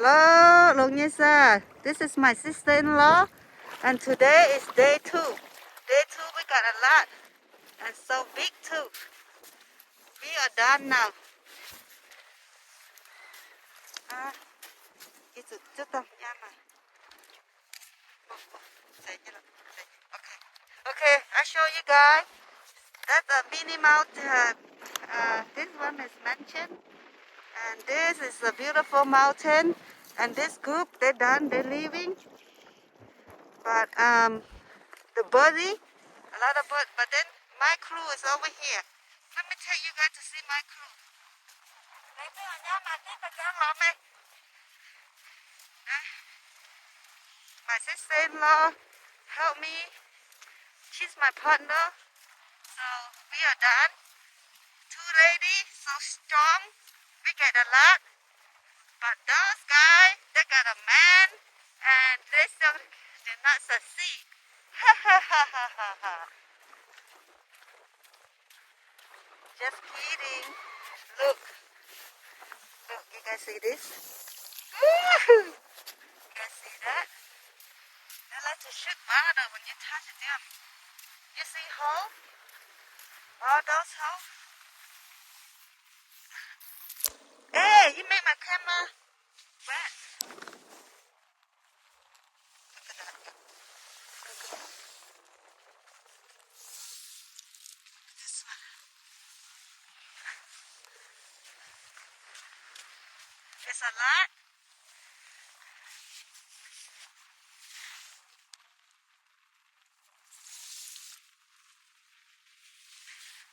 Hello, Longisa. This is my sister-in-law, and today is day 2. Day 2, we got a lot, and so big too. We are done now. It's just a Okay, I show you guys. That's a mini mountain. This one is mansion, and this is a beautiful mountain. And this group, they're done, they're leaving. But the birdie, a lot of birds. But then my crew is over here. Let me take you guys to see my crew. My sister-in-law helped me. She's my partner. So we are done. 2 ladies, so strong. We get a lot. But those guys, they got a man, and they still did not succeed. Ha ha ha ha ha ha. Just kidding. Look. Look, you guys see this? You guys see that? They like to shoot water when you touch them. You see holes? All those holes? Hey, you make my camera wet. Look at that. This one. It's a lot.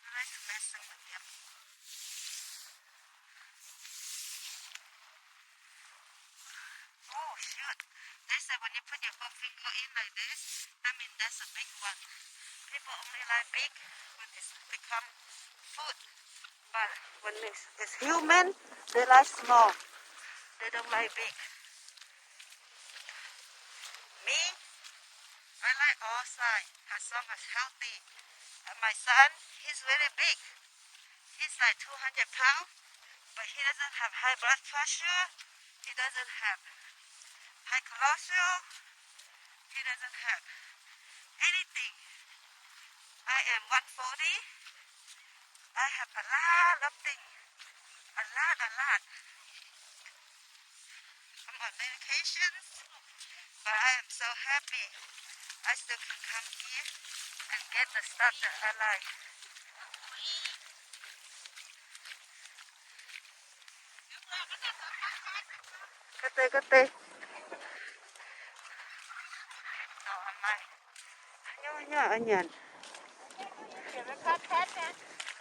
I like to messing with them. Oh, shoot. They said when you put your both finger in like this, that means that's a big one. People only like big when it's become food. But when it's human, they like small. They don't like big. Me, I like all size as long as healthy. And my son, he's really big. He's like 200 pounds, but he doesn't have high blood pressure. He doesn't have high cholesterol. He doesn't have anything. I am 140. I have a lot of things. A lot. I'm on medications, but I am so happy. I still can come here and get the stuff that I like. Good day. No, I'm not. Onion.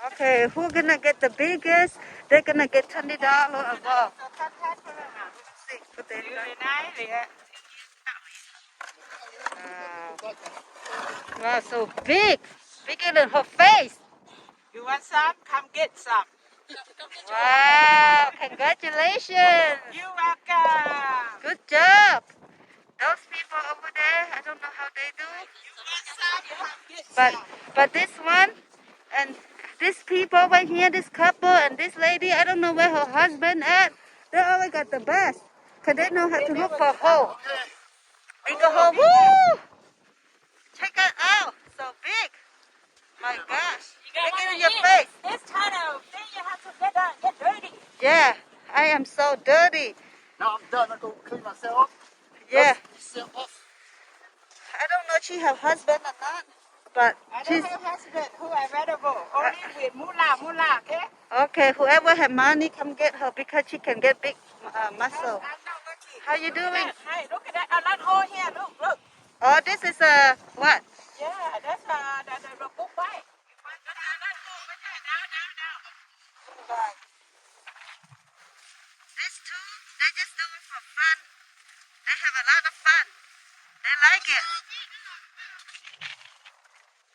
Okay, who's gonna get the biggest? They're gonna get $20 above. See, wow, so big, bigger than her face. You want some? Come get some. Wow, congratulations. You're welcome. Good job. Those people over there, I don't know how they do. You want some? Come get some. But this one and these people over here, this couple and this lady, I don't know where her husband at. They only got the best. Cause they know how to look for a hole. Bigger hole. Woo! Check it out. So big. My gosh. Bigger than your face. This kind of thing you have to get dirty. Yeah, I am so dirty. Now I'm done. I go clean myself. Yeah. Myself off. I don't know if she have husband or not, but I she's don't have husband who available. Only with mullah, okay? okay. Whoever have money, come get her because she can get big muscle. I'm not lucky. How you doing? Hey, look at that. A lot hole here. Look. Oh, this is a what? Yeah, that's the book bite. You want the lot hole right there. Down. These two, they just do it for fun. They have a lot of fun. They like it.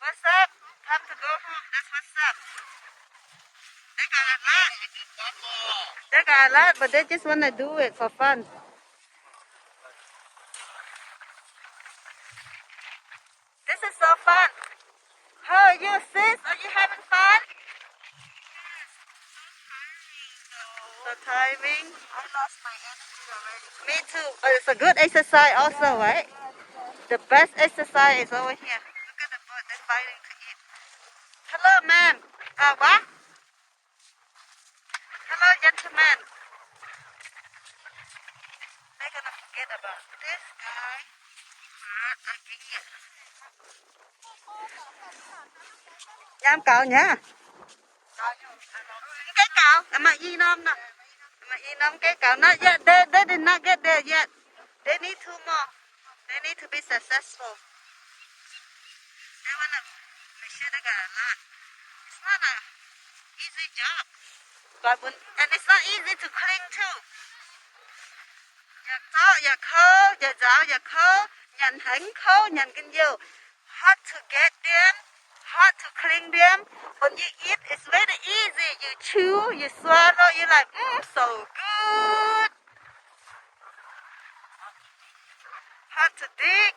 What's up? Time to go home. That's what's up. They got a lot. They got a lot, but they just want to do it for fun. This is so fun. How are you, sis? Are you having fun? So tiring. I lost my energy. Me too. It's a good exercise also, right? The best exercise is over here. Look at the bird. They're fighting to eat. Hello, ma'am. What? Hello, gentlemen. They're gonna forget about this guy. Again. Nham cậu nhá. Cái cậu. Mà y nom nè. Mà y nom cái cậu. Not yet. They did not get there yet. They need two more. They need to be successful. They wanna make sure they got a lot. It's not a easy job. And it's not easy to clean too. Giờ khô, giờ dạo, giờ khô, nhận hẳn khô, nhận kinh nhiều. Hard to get them, hard to clean them. When you eat, it's very easy. You chew, you swallow, you're like, so good. Hard to dig.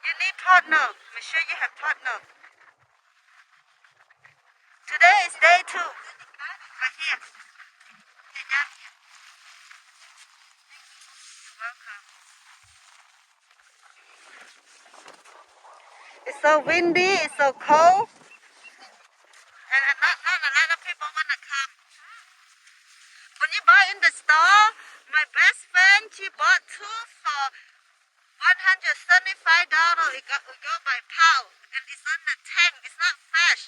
You need partner. Make sure you have partner. Today is day 2. Right here. Welcome. It's so windy, it's so cold. And not a lot of people want to come. When you buy in the store, my best friend, she bought 2 for $175. It go by pound. And it's on the tank. It's not fresh.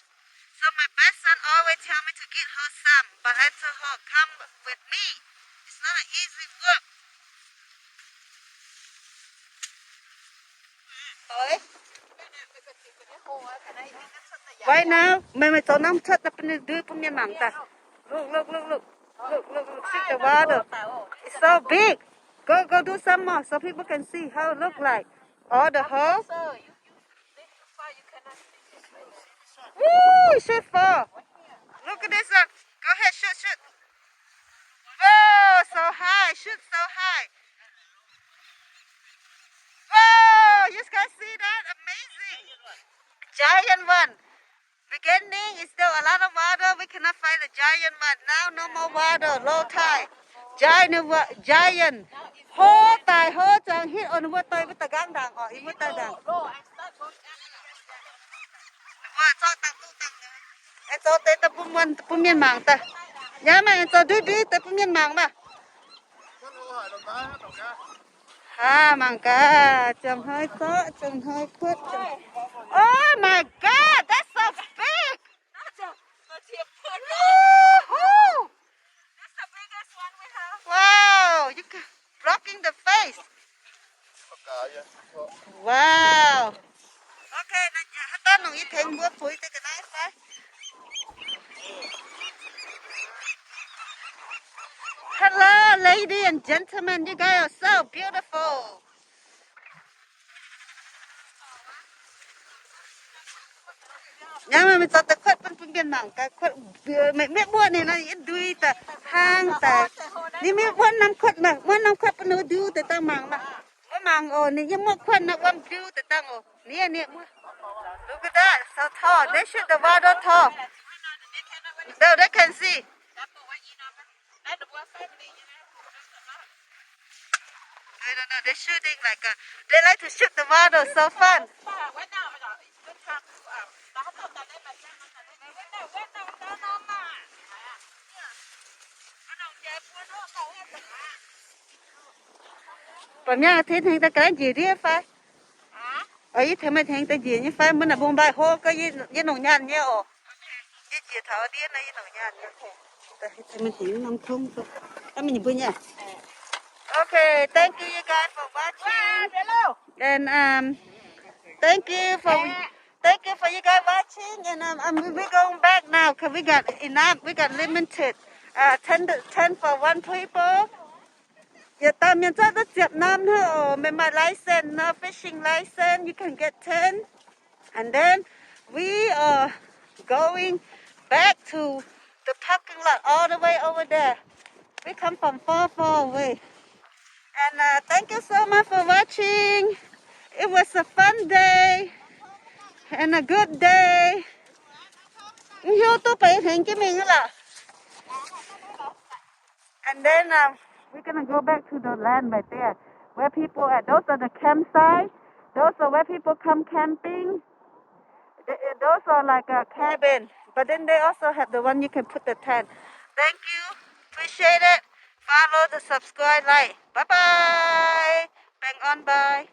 So my best son always tell me to get her some. But I told her, come with me. It's not an easy work. Ơi. Right now, mày cho năm chất tập đi đưa phụ miền mảng ta. Look. See the water. It's so big. Go do some more so people can see how it look like. All the holes. Woo, shoot far. Look at this. Go ahead, shoot. Whoa, so high. Shoot so high. Whoa, you guys see that? Amazing. Giant one. Beginning is still a lot of water. We cannot find the giant one. Now no more water. Low tide. Giant. Hô tài hô chẳng hit on what tay với tà gang đàng ở in với tay đàng. Cho tặng tu tặng. Em cho tới tập bún miên mảng ta. Nhá mà em cho đi tới bún miên mảng mà. Mảng cá chầm hơi to, chầm hơi khuất. Oh my God, that's so big. Woo-hoo. That's the biggest one we have. Wow, you blocking the face. Wow. Okay, ta nung y thêm bữa phủi tới cái này phải. Hello, ladies and gentlemen, you guys are so beautiful. Nhà mà mình cho ta khuất bên bên mảng cái khuất mình biết buôn này nó đuôi ta hang ta. Ni mi buôn năm khuất mà, buôn năm khuất nó đuôi ta ta mảng mà. Mà mảng ni nhưng mà khuất nó quăng đuôi ta ta ngô. Ni mua. Look at that, so tall. They shoot the water tall. So they can see. I don't know. They're shooting they like to shoot the water. So fun. Còn nhà thấy ta cái gì đi phải? Ấy thế mà thấy ta gì như phải mình là buông bài hô cái gì nồng nhàn nhé ồ. Cái gì thở đi này nồng nhàn nhé. Thế mình thấy nông thôn thôi. Em mình nhìn bữa nha. Okay, thank you guys for watching. And thank you for you guys watching. And we're going back now because we got enough. We got limited. 10 for one people. Yeah, ta miền Bắc rất Việt Nam thôi. My license, no fishing license, you can get 10. And then we are going back to the parking lot all the way over there. We come from far away. And thank you so much for watching. It was a fun day and a good day. And then We're gonna go back to the land right there where people at. Those are the campsites. Those are where people come camping. Those are like a cabin, but then they also have the one you can put the tent. Thank you. Appreciate it. Follow the subscribe, like. Bye bye. Bang on, bye.